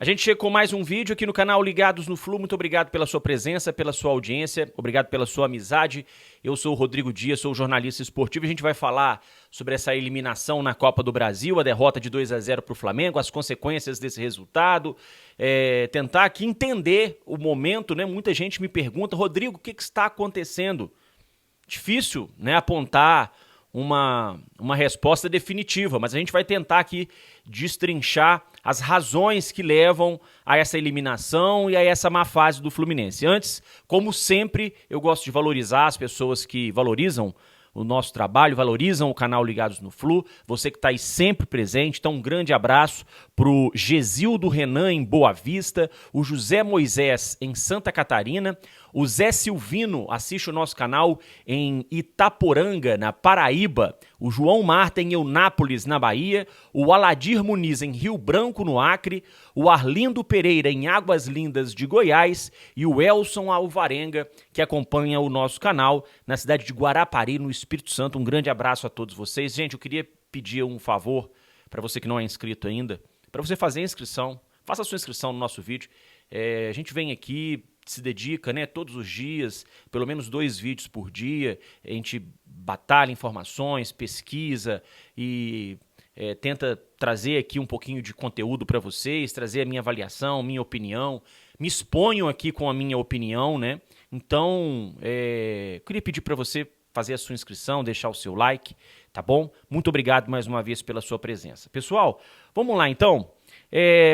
A gente chega com mais um vídeo aqui no canal Ligados no Flu. Muito obrigado pela sua presença, pela sua audiência, obrigado pela sua amizade. Eu sou o Rodrigo Dias, sou jornalista esportivo e a gente vai falar sobre essa eliminação na Copa do Brasil, a derrota de 2-0 para o Flamengo, as consequências desse resultado, tentar aqui entender o momento, né? Muita gente me pergunta, Rodrigo, o que está acontecendo? Difícil, né, apontar uma resposta definitiva, mas a gente vai tentar aqui destrinchar as razões que levam a essa eliminação e a essa má fase do Fluminense. Antes, como sempre, eu gosto de valorizar as pessoas que valorizam o nosso trabalho, valorizam o canal Ligados no Flu, você que está aí sempre presente. Então um grande abraço pro Gesildo Renan em Boa Vista, o José Moisés em Santa Catarina, o Zé Silvino assiste o nosso canal em Itaporanga, na Paraíba, o João Marta em Eunápolis, na Bahia, o Aladir Muniz em Rio Branco, no Acre, o Arlindo Pereira em Águas Lindas de Goiás e o Elson Alvarenga, que acompanha o nosso canal na cidade de Guarapari, no Espírito Santo. Um grande abraço a todos vocês. Gente, eu queria pedir um favor para você que não é inscrito ainda, para você fazer a inscrição, faça a sua inscrição no nosso vídeo. A gente vem aqui, se dedica, né, todos os dias, pelo menos 2 vídeos por dia, a gente batalha informações, pesquisa e tenta trazer aqui um pouquinho de conteúdo para vocês, trazer a minha avaliação, minha opinião, me exponho aqui com a minha opinião, né? Então, eu queria pedir para você fazer a sua inscrição, deixar o seu like, tá bom? Muito obrigado mais uma vez pela sua presença. Pessoal, vamos lá então.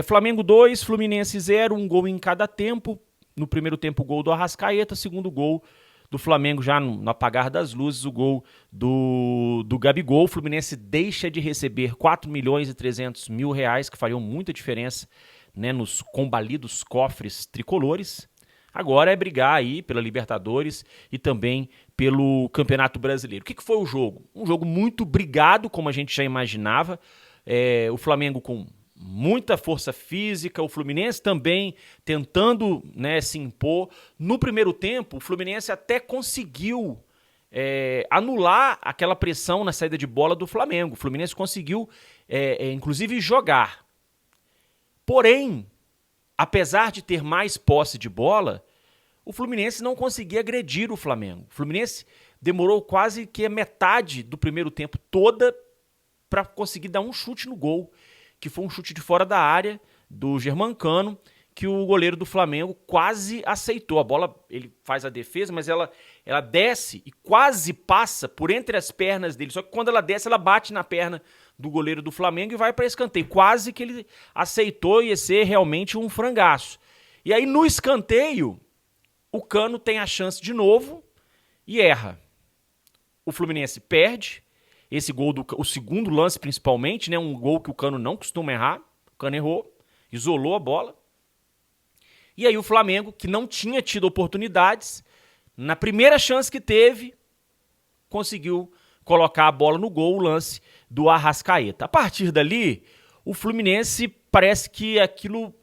Flamengo 2, Fluminense 0, um gol em cada tempo. No primeiro tempo, o gol do Arrascaeta, segundo gol do Flamengo já no apagar das luzes, o gol do Gabigol. O Fluminense deixa de receber R$4.300.000, que fariam muita diferença, né, nos combalidos cofres tricolores. Agora é brigar aí pela Libertadores e também pelo Campeonato Brasileiro. O que foi o jogo? Um jogo muito brigado, como a gente já imaginava. O Flamengo com muita força física, o Fluminense também tentando, né, se impor. No primeiro tempo, o Fluminense até conseguiu anular aquela pressão na saída de bola do Flamengo. O Fluminense conseguiu, inclusive, jogar. Porém, apesar de ter mais posse de bola, o Fluminense não conseguia agredir o Flamengo. O Fluminense demorou quase que a metade do primeiro tempo toda para conseguir dar um chute no gol, que foi um chute de fora da área do Germancano, que o goleiro do Flamengo quase aceitou. A bola, ele faz a defesa, mas ela desce e quase passa por entre as pernas dele. Só que quando ela desce, ela bate na perna do goleiro do Flamengo e vai para escanteio. Quase que ele aceitou, ia ser realmente um frangaço. E aí no escanteio, o Cano tem a chance de novo e erra. O Fluminense perde. Esse gol, o segundo lance principalmente, né, um gol que o Cano não costuma errar. O Cano errou, isolou a bola. E aí o Flamengo, que não tinha tido oportunidades, na primeira chance que teve, conseguiu colocar a bola no gol, o lance do Arrascaeta. A partir dali, o Fluminense parece que aquilo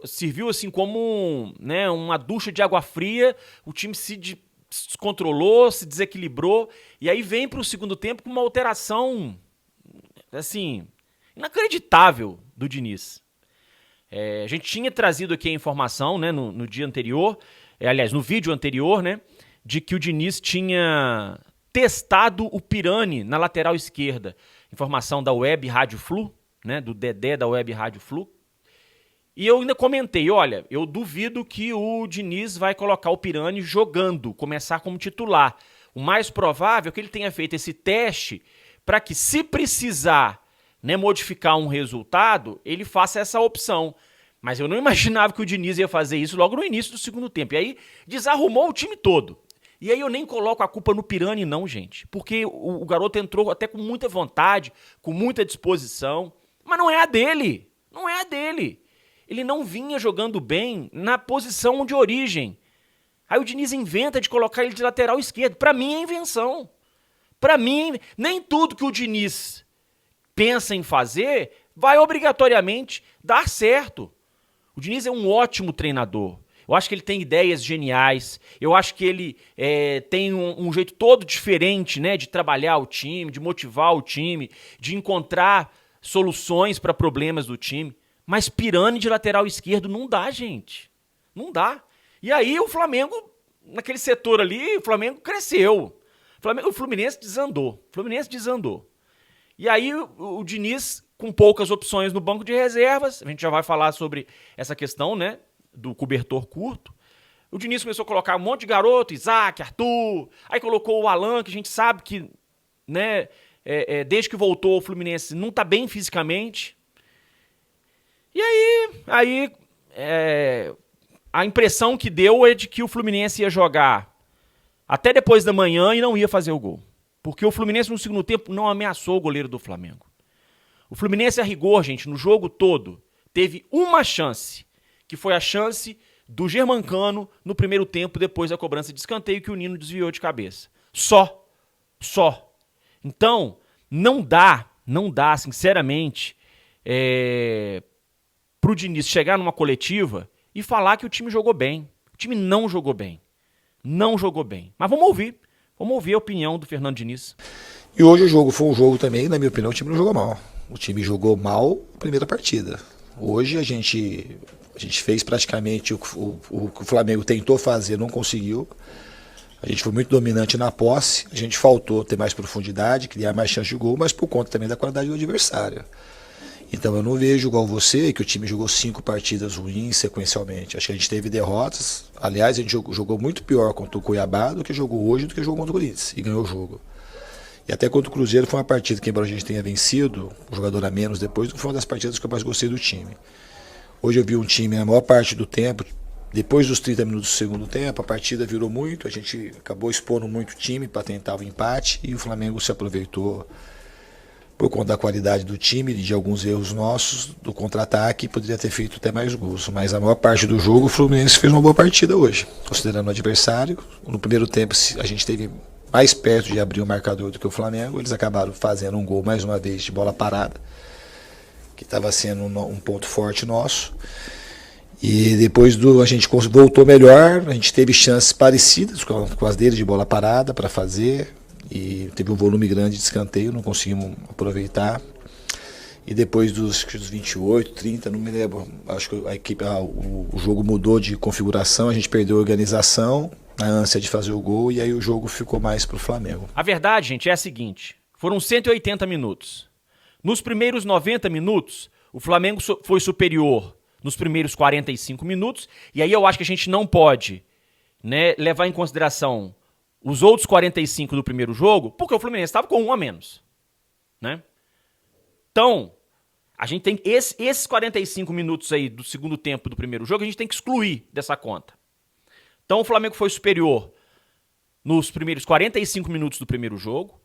serviu assim como né, uma ducha de água fria, o time se descontrolou, se desequilibrou, e aí vem para o segundo tempo com uma alteração assim, inacreditável do Diniz. A gente tinha trazido aqui a informação, né, no dia anterior, aliás, no vídeo anterior, né, de que o Diniz tinha testado o Pirani na lateral esquerda. Informação da Web Rádio Flu, né, do Dedé da Web Rádio Flu. E eu ainda comentei, olha, eu duvido que o Diniz vai colocar o Pirani jogando, começar como titular. O mais provável é que ele tenha feito esse teste para que, se precisar, né, modificar um resultado, ele faça essa opção. Mas eu não imaginava que o Diniz ia fazer isso logo no início do segundo tempo. E aí desarrumou o time todo. E aí eu nem coloco a culpa no Pirani não, gente. Porque o garoto entrou até com muita vontade, com muita disposição. Mas não é a dele. Não é a dele. Ele não vinha jogando bem na posição de origem. Aí o Diniz inventa de colocar ele de lateral esquerdo. Para mim é invenção. Para mim, nem tudo que o Diniz pensa em fazer vai obrigatoriamente dar certo. O Diniz é um ótimo treinador. Eu acho que ele tem ideias geniais. Eu acho que ele tem um jeito todo diferente, né, de trabalhar o time, de motivar o time, de encontrar soluções para problemas do time. Mas Pirani de lateral esquerdo não dá, gente. Não dá. E aí o Flamengo, naquele setor ali, o Flamengo cresceu. O Fluminense desandou. E aí o Diniz, com poucas opções no banco de reservas, a gente já vai falar sobre essa questão, né, do cobertor curto. O Diniz começou a colocar um monte de garoto, Isaac, Arthur, aí colocou o Alan, que a gente sabe que, né, desde que voltou o Fluminense não tá bem fisicamente. E aí a impressão que deu é de que o Fluminense ia jogar até depois da manhã e não ia fazer o gol. Porque o Fluminense no segundo tempo não ameaçou o goleiro do Flamengo. O Fluminense, a rigor, gente, no jogo todo, teve uma chance, que foi a chance do Germancano no primeiro tempo, depois da cobrança de escanteio que o Nino desviou de cabeça. Só. Então, não dá, sinceramente, pro Diniz chegar numa coletiva e falar que o time jogou bem. O time não jogou bem. Mas vamos ouvir a opinião do Fernando Diniz. E hoje o jogo foi um jogo também, na minha opinião, o time não jogou mal. O time jogou mal a primeira partida. Hoje a gente fez praticamente o que o Flamengo tentou fazer, não conseguiu. A gente foi muito dominante na posse, a gente faltou ter mais profundidade, criar mais chance de gol, mas por conta também da qualidade do adversário. Então eu não vejo igual você, que o time jogou 5 partidas ruins sequencialmente. Acho que a gente teve derrotas. Aliás, a gente jogou muito pior contra o Cuiabá do que jogou hoje, do que jogou contra o Corinthians, e ganhou o jogo. E até contra o Cruzeiro foi uma partida que, embora a gente tenha vencido, um jogador a menos depois, foi uma das partidas que eu mais gostei do time. Hoje eu vi um time, na maior parte do tempo, depois dos 30 minutos do segundo tempo, a partida virou muito, a gente acabou expondo muito o time para tentar o empate, e o Flamengo se aproveitou por conta da qualidade do time, de alguns erros nossos, do contra-ataque, poderia ter feito até mais gols. Mas a maior parte do jogo, o Fluminense fez uma boa partida hoje, considerando o adversário. No primeiro tempo, a gente teve mais perto de abrir o marcador do que o Flamengo. Eles acabaram fazendo um gol, mais uma vez, de bola parada, que estava sendo um ponto forte nosso. E depois a gente voltou melhor, a gente teve chances parecidas com as deles de bola parada para fazer. E teve um volume grande de escanteio, não conseguimos aproveitar. E depois dos 28, 30, não me lembro, acho que a equipe, o jogo mudou de configuração, a gente perdeu a organização, a ânsia de fazer o gol, e aí o jogo ficou mais pro Flamengo. A verdade, gente, é a seguinte: foram 180 minutos. Nos primeiros 90 minutos, o Flamengo foi superior nos primeiros 45 minutos, e aí eu acho que a gente não pode, né, levar em consideração os outros 45 do primeiro jogo, porque o Fluminense estava com 1 a menos, né? Então, a gente tem esses 45 minutos aí do segundo tempo do primeiro jogo, a gente tem que excluir dessa conta. Então, o Flamengo foi superior nos primeiros 45 minutos do primeiro jogo,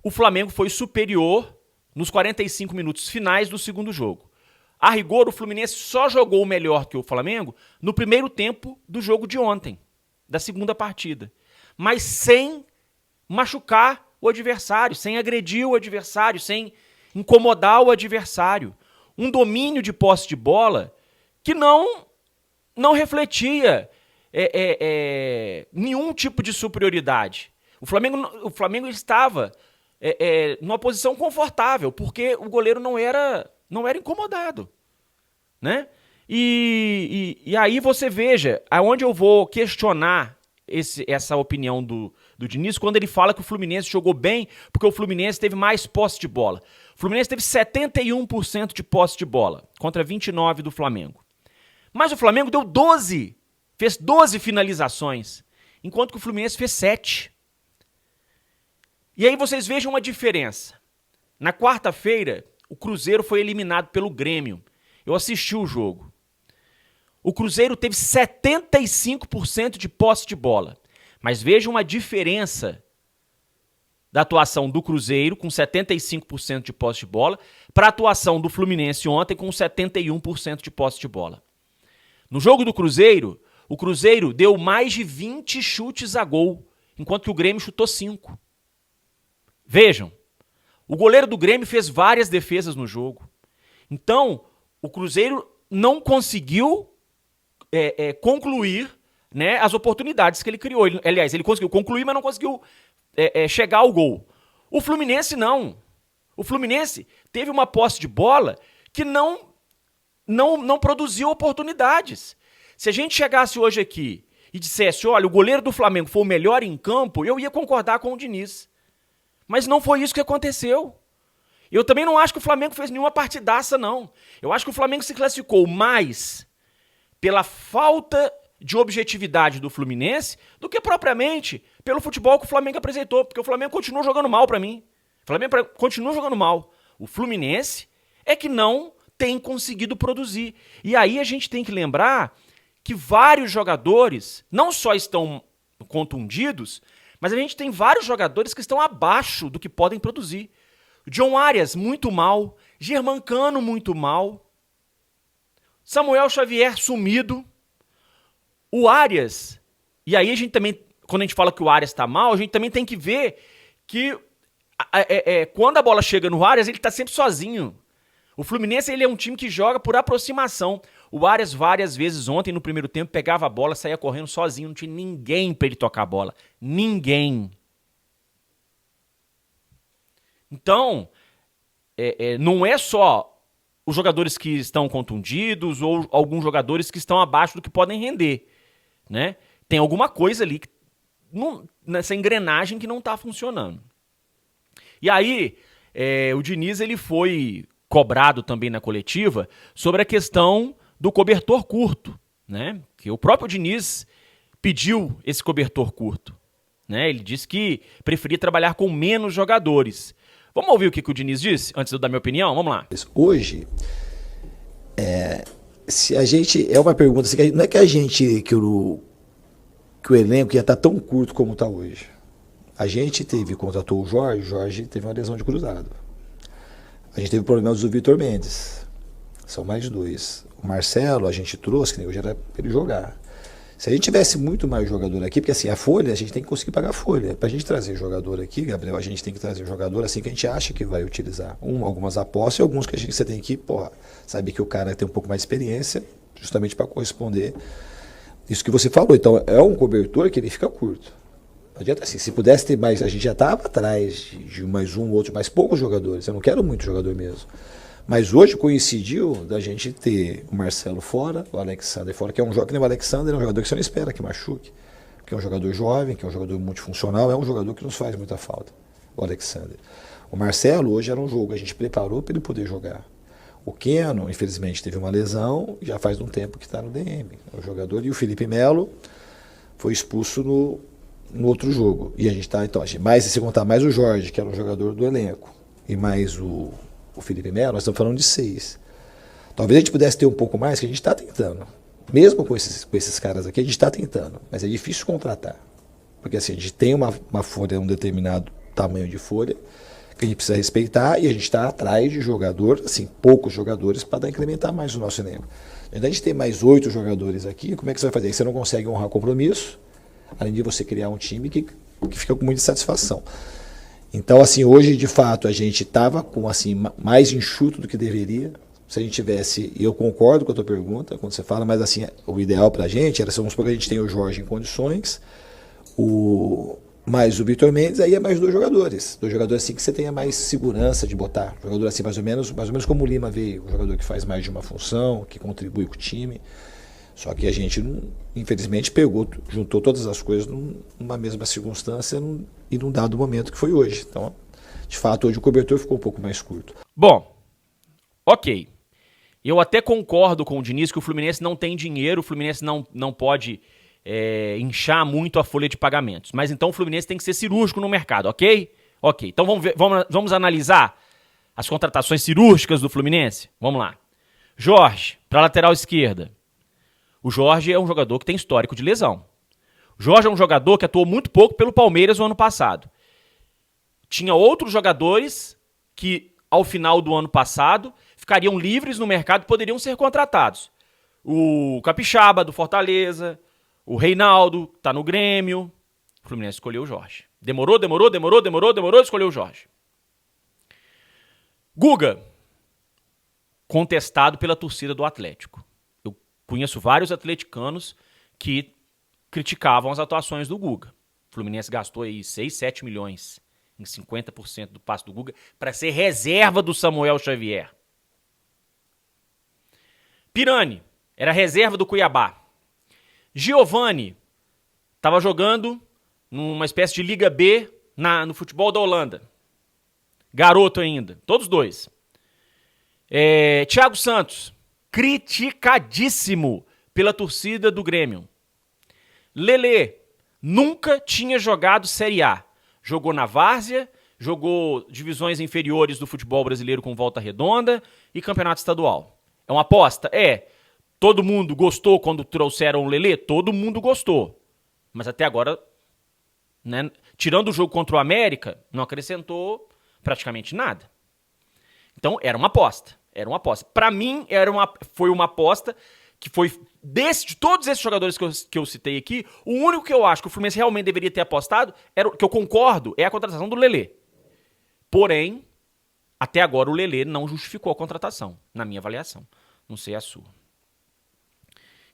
o Flamengo foi superior nos 45 minutos finais do segundo jogo. A rigor, o Fluminense só jogou melhor que o Flamengo no primeiro tempo do jogo de ontem, da segunda partida. Mas sem machucar o adversário, sem agredir o adversário, sem incomodar o adversário. Um domínio de posse de bola que não refletia nenhum tipo de superioridade. O Flamengo estava numa posição confortável, porque o goleiro não era incomodado, né? E aí você veja, aonde eu vou questionar essa opinião do Diniz, quando ele fala que o Fluminense jogou bem, porque o Fluminense teve mais posse de bola. O Fluminense teve 71% de posse de bola, contra 29% do Flamengo. Mas o Flamengo fez 12 finalizações, enquanto que o Fluminense fez 7. E aí vocês vejam uma diferença. Na quarta-feira, o Cruzeiro foi eliminado pelo Grêmio. Eu assisti o jogo. O Cruzeiro teve 75% de posse de bola. Mas veja uma diferença da atuação do Cruzeiro, com 75% de posse de bola, para a atuação do Fluminense ontem, com 71% de posse de bola. No jogo do Cruzeiro, o Cruzeiro deu mais de 20 chutes a gol, enquanto que o Grêmio chutou 5. Vejam, o goleiro do Grêmio fez várias defesas no jogo. Então, o Cruzeiro não conseguiu concluir, né, as oportunidades que ele criou. Aliás, ele conseguiu concluir, mas não conseguiu chegar ao gol. O Fluminense não. O Fluminense teve uma posse de bola que não não produziu oportunidades. Se a gente chegasse hoje aqui e dissesse, olha, o goleiro do Flamengo foi o melhor em campo, eu ia concordar com o Diniz. Mas não foi isso que aconteceu. Eu também não acho que o Flamengo fez nenhuma partidaça, não. Eu acho que o Flamengo se classificou mais pela falta de objetividade do Fluminense do que propriamente pelo futebol que o Flamengo apresentou, porque o Flamengo continua jogando mal pra mim. O Flamengo continua jogando mal. O Fluminense é que não tem conseguido produzir. E aí a gente tem que lembrar que vários jogadores não só estão contundidos, mas a gente tem vários jogadores que estão abaixo do que podem produzir. John Arias, muito mal. Germancano, muito mal. Samuel Xavier, sumido. O Arias, e aí a gente também, quando a gente fala que o Arias tá mal, a gente também tem que ver que quando a bola chega no Arias, ele tá sempre sozinho. O Fluminense, ele é um time que joga por aproximação. O Arias, várias vezes ontem, no primeiro tempo, pegava a bola, saía correndo sozinho, não tinha ninguém pra ele tocar a bola. Ninguém. Então, não é só os jogadores que estão contundidos ou alguns jogadores que estão abaixo do que podem render, né? Tem alguma coisa ali nessa engrenagem que não está funcionando. E aí, o Diniz, ele foi cobrado também na coletiva sobre a questão do cobertor curto, né? Que o próprio Diniz pediu esse cobertor curto, né? Ele disse que preferia trabalhar com menos jogadores. Vamos ouvir o que o Diniz disse, antes de eu dar minha opinião? Vamos lá. Hoje, se a gente... É uma pergunta, assim, não é que a gente... Que o elenco ia estar tão curto como está hoje. A gente contratou o Jorge teve uma lesão de cruzado. A gente teve problemas do Vitor Mendes. São mais 2. O Marcelo, a gente trouxe, que hoje era para ele jogar. Se a gente tivesse muito mais jogador aqui, porque assim, a folha, a gente tem que conseguir pagar a folha. Para a gente trazer jogador aqui, Gabriel, a gente tem que trazer jogador assim que a gente acha que vai utilizar. Algumas apostas e alguns que você tem que, saber que o cara tem um pouco mais de experiência, justamente para corresponder isso que você falou. Então, é um cobertor que ele fica curto. Não adianta assim, se pudesse ter mais, a gente já estava atrás de mais um, outro, mais poucos jogadores. Eu não quero muito jogador mesmo. Mas hoje coincidiu da gente ter o Marcelo fora, o Alexander fora, que é um jogador, que nem o Alexander é um jogador que você não espera que machuque, que é um jogador jovem, que é um jogador multifuncional, é um jogador que nos faz muita falta, o Alexander. O Marcelo hoje era um jogo, a gente preparou para ele poder jogar. O Keno, infelizmente, teve uma lesão, já faz um tempo que está no DM, é um jogador, e o Felipe Melo foi expulso no outro jogo. E a gente está, então, se contar mais o Jorge, que era um jogador do elenco, e mais o Felipe Melo, nós estamos falando de 6. Talvez a gente pudesse ter um pouco mais, que a gente está tentando. Mesmo com esses caras aqui, a gente está tentando. Mas é difícil contratar. Porque assim, a gente tem uma folha, um determinado tamanho de folha, que a gente precisa respeitar, e a gente está atrás de jogador, assim, poucos jogadores, para incrementar mais o nosso elenco. Então, a gente tem mais 8 jogadores aqui, como é que você vai fazer? Você não consegue honrar compromisso, além de você criar um time que fica com muita satisfação. Então, assim, hoje, de fato, a gente estava com, assim, mais enxuto do que deveria. Se a gente tivesse, e eu concordo com a tua pergunta, quando você fala, mas, assim, o ideal pra gente era, vamos supor que a gente tem o Jorge em condições, mais o Vitor Mendes, aí é mais 2 jogadores. 2 jogadores, assim, que você tenha mais segurança de botar. Jogador, assim, mais ou menos como o Lima veio, um jogador que faz mais de uma função, que contribui com o time. Só que a gente, infelizmente, juntou todas as coisas numa mesma circunstância e num dado momento que foi hoje. Então, de fato, hoje o cobertor ficou um pouco mais curto. Bom, ok. Eu até concordo com o Diniz que o Fluminense não tem dinheiro, o Fluminense não pode inchar muito a folha de pagamentos. Mas então o Fluminense tem que ser cirúrgico no mercado, ok? Ok. Então vamos analisar as contratações cirúrgicas do Fluminense? Vamos lá. Jorge, para lateral esquerda. O Jorge é um jogador que tem histórico de lesão. O Jorge é um jogador que atuou muito pouco pelo Palmeiras no ano passado. Tinha outros jogadores que, ao final do ano passado, ficariam livres no mercado e poderiam ser contratados. O Capixaba, do Fortaleza, o Reinaldo, que está no Grêmio. O Fluminense escolheu o Jorge. Demorou, escolheu o Jorge. Guga, contestado pela torcida do Atlético. Conheço vários atleticanos que criticavam as atuações do Guga. O Fluminense gastou aí 6, 7 milhões em 50% do passe do Guga para ser reserva do Samuel Xavier. Pirani era reserva do Cuiabá. Giovani estava jogando numa espécie de Liga B no futebol da Holanda. Garoto ainda. Todos dois. Thiago Santos, criticadíssimo pela torcida do Grêmio. Lelê, nunca tinha jogado Série A. Jogou na Várzea, jogou divisões inferiores do futebol brasileiro com Volta Redonda e campeonato estadual. É uma aposta? Todo mundo gostou quando trouxeram o Lelê? Todo mundo gostou. Mas até agora, né, tirando o jogo contra o América, não acrescentou praticamente nada. Então, era uma aposta. Para mim, foi uma aposta que foi, de todos esses jogadores que eu citei aqui, o único que eu acho que o Fluminense realmente deveria ter apostado, que eu concordo, é a contratação do Lelê. Porém, até agora o Lelê não justificou a contratação, na minha avaliação. Não sei a sua.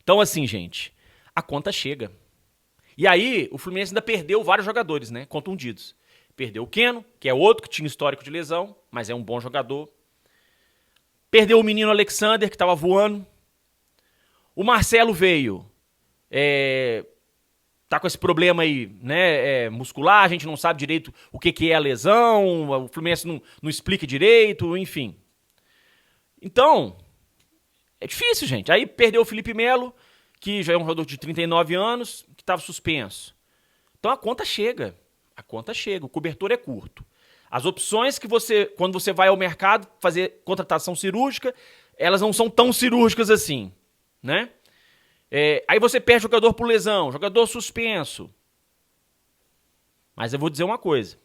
Então, assim, gente, a conta chega. E aí, o Fluminense ainda perdeu vários jogadores, né, contundidos. Perdeu o Keno, que é outro que tinha histórico de lesão, mas é um bom jogador. Perdeu o menino Alexander, que estava voando. O Marcelo veio, tá com esse problema aí, né, muscular, a gente não sabe direito o que é a lesão, o Fluminense não explica direito, enfim. Então, é difícil, gente. Aí perdeu o Felipe Melo, que já é um jogador de 39 anos, que estava suspenso. Então a conta chega, o cobertor é curto. As opções que quando você vai ao mercado fazer contratação cirúrgica, elas não são tão cirúrgicas assim, né? Aí você perde jogador por lesão, jogador suspenso. Mas eu vou dizer uma coisa,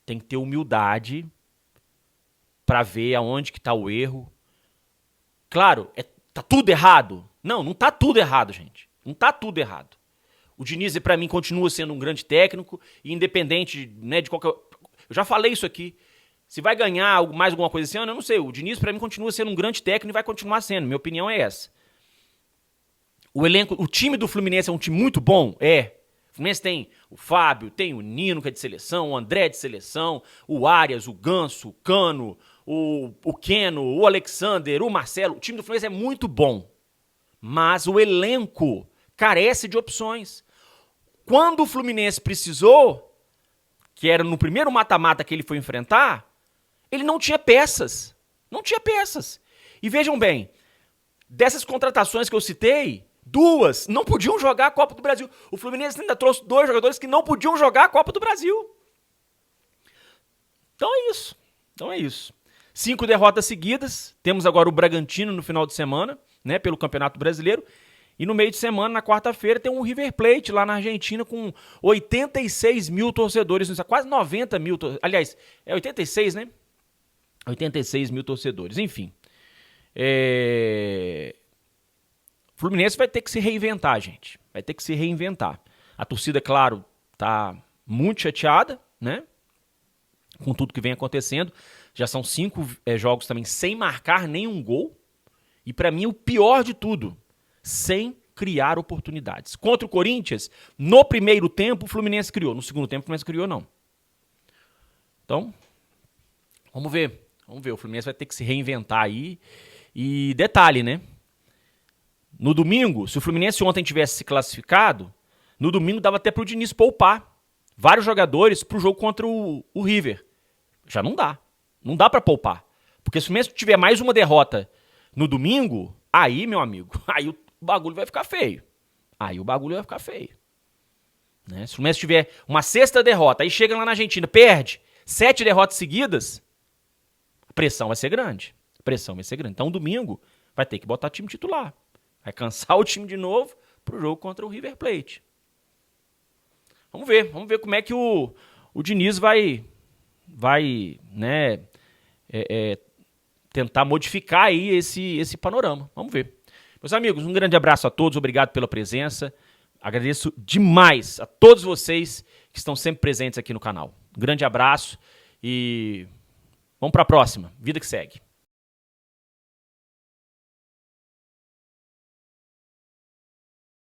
tem que ter humildade para ver aonde que tá o erro. Claro, tá tudo errado? Não tá tudo errado, gente. Não tá tudo errado. O Diniz, para mim, continua sendo um grande técnico, e independente, né, de qualquer... Eu já falei isso aqui. Se vai ganhar mais alguma coisa esse ano, eu não sei. O Diniz, para mim, continua sendo um grande técnico e vai continuar sendo. Minha opinião é essa. O time do Fluminense é um time muito bom? O Fluminense tem o Fábio, tem o Nino, que é de seleção, o André de seleção, o Arias, o Ganso, o Cano, o Keno, o Alexander, o Marcelo. O time do Fluminense é muito bom. Mas o elenco carece de opções. Quando o Fluminense precisou, que era no primeiro mata-mata que ele foi enfrentar, ele não tinha peças. Não tinha peças. E vejam bem, dessas contratações que eu citei, 2 não podiam jogar a Copa do Brasil. O Fluminense ainda trouxe 2 jogadores que não podiam jogar a Copa do Brasil. Então é isso. 5 derrotas seguidas. Temos agora o Bragantino no final de semana, né, pelo Campeonato Brasileiro. E no meio de semana, na quarta-feira, tem um River Plate lá na Argentina com 86 mil torcedores, quase 90 mil, aliás, é 86, né? 86 mil torcedores, enfim. O Fluminense vai ter que se reinventar, gente. Vai ter que se reinventar. A torcida, claro, tá muito chateada, né? Com tudo que vem acontecendo. Já são 5 jogos também sem marcar nenhum gol. E pra mim, o pior de tudo, sem criar oportunidades. Contra o Corinthians, no primeiro tempo, o Fluminense criou. No segundo tempo, o Fluminense criou, não. Então, vamos ver. O Fluminense vai ter que se reinventar aí. E detalhe, né? No domingo, se o Fluminense ontem tivesse se classificado, no domingo dava até pro Diniz poupar vários jogadores pro jogo contra o River. Já não dá. Não dá pra poupar. Porque se o Fluminense tiver mais uma derrota no domingo, aí, meu amigo, aí o bagulho vai ficar feio. Né? Se o Fluminense tiver uma 6ª derrota, aí chega lá na Argentina, perde 7 derrotas seguidas, a pressão vai ser grande. Então, domingo, vai ter que botar time titular. Vai cansar o time de novo pro jogo contra o River Plate. Vamos ver como é que o Diniz vai né, tentar modificar aí esse panorama. Vamos ver. Meus amigos, um grande abraço a todos, obrigado pela presença. Agradeço demais a todos vocês que estão sempre presentes aqui no canal. Um grande abraço e vamos para a próxima. Vida que segue.